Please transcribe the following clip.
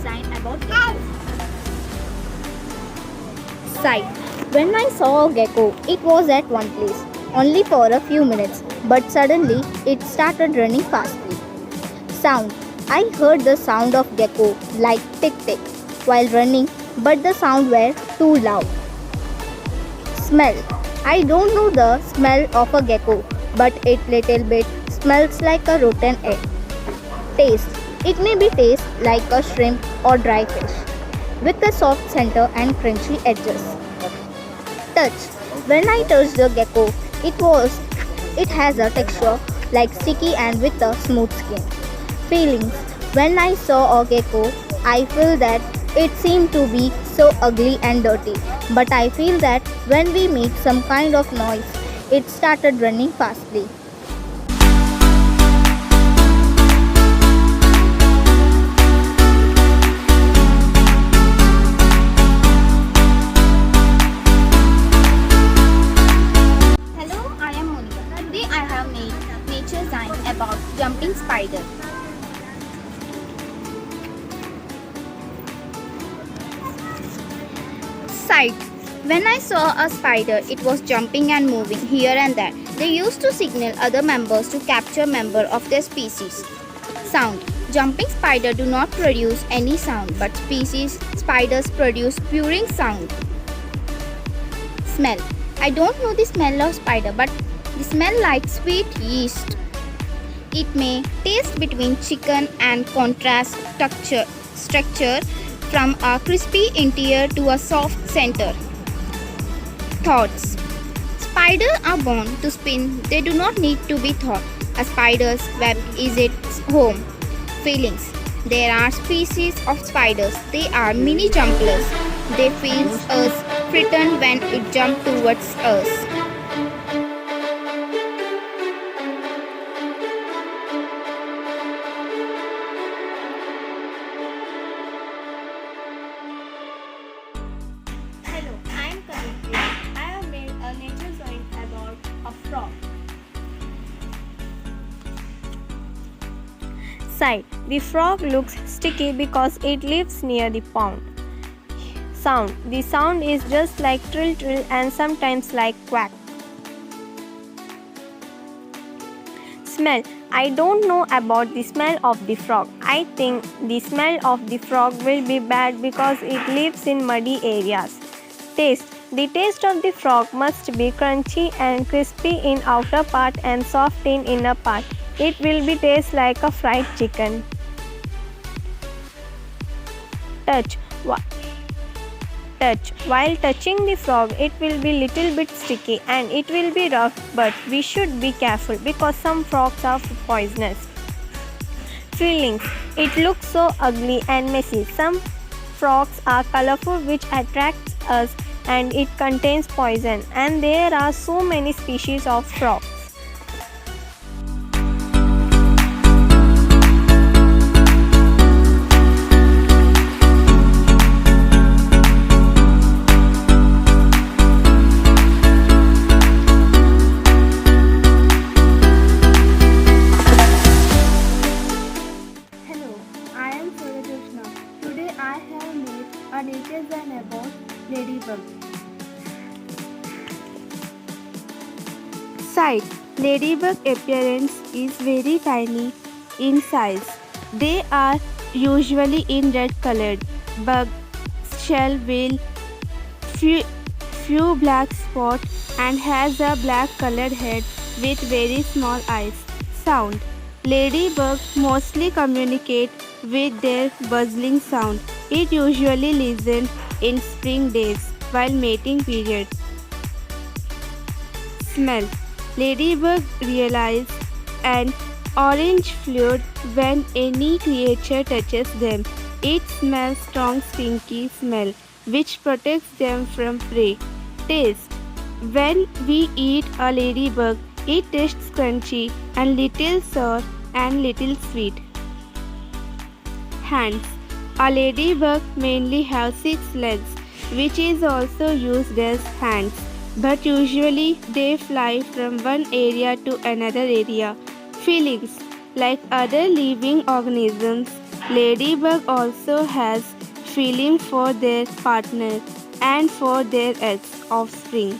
zine about geckos. Sight. When I saw a gecko, it was at one place, only for a few minutes, but suddenly it started running fastly. Sound. I heard the sound of gecko like tick tick while running, but the sound were too loud. Smell. I don't know the smell of a gecko, but it little bit smells like a rotten egg. Taste. It may be taste like a shrimp or dry fish, with a soft center and crunchy edges. Touch. When I touched the gecko, it has a texture like sticky and with a smooth skin. Feelings. When I saw a gecko, I feel that it seemed to be so ugly and dirty. But I feel that when we made some kind of noise, it started running fastly. Hello, I am Monica. Today I have made nature zine about jumping spider. Sight. When I saw a spider, it was jumping and moving here and there. They used to signal other members to capture member of their species. Sound. Jumping spider do not produce any sound, but species spiders produce purring sound. Smell. I don't know the smell of spider, but they smell like sweet yeast. It may taste between chicken and contrast structure from a crispy interior to a soft center. Thoughts. Spiders are born to spin. They do not need to be taught. A spider's web is its home. Feelings. There are species of spiders. They are mini jumpers. They feel us frightened when it jumps towards us. Hello, I am Kavitri. I have made a nature zine about a frog. Sight. The frog looks sticky because it lives near the pond. Sound. The sound is just like trill trill and sometimes like quack. Smell. I don't know about the smell of the frog. I think the smell of the frog will be bad because it lives in muddy areas. Taste. The taste of the frog must be crunchy and crispy in outer part and soft in inner part. It will be taste like a fried chicken. Touch. While touching the frog, it will be little bit sticky and it will be rough, but we should be careful because some frogs are poisonous. Feelings. It looks so ugly and messy. Some frogs are colorful, which attracts us, and it contains poison, and there are so many species of frogs. Hello, I am Surajyoshna. Today I have made a nature zine about ladybug. Sight. Ladybug appearance is very tiny in size. They are usually in red colored. Bug shell will few black spot and has a black colored head with very small eyes. Sound. Ladybug mostly communicate with their buzzing sound. It usually listens in spring days while mating period. Smell. Ladybug realize an orange fluid when any creature touches them. It smells strong stinky smell which protects them from prey. Taste. When we eat a ladybug, it tastes crunchy and little sour and little sweet. Hands. A ladybug mainly has 6 legs, which is also used as hands, but usually they fly from one area to another area. Feelings. Like other living organisms, Ladybug also has feeling for their partner and for their offspring.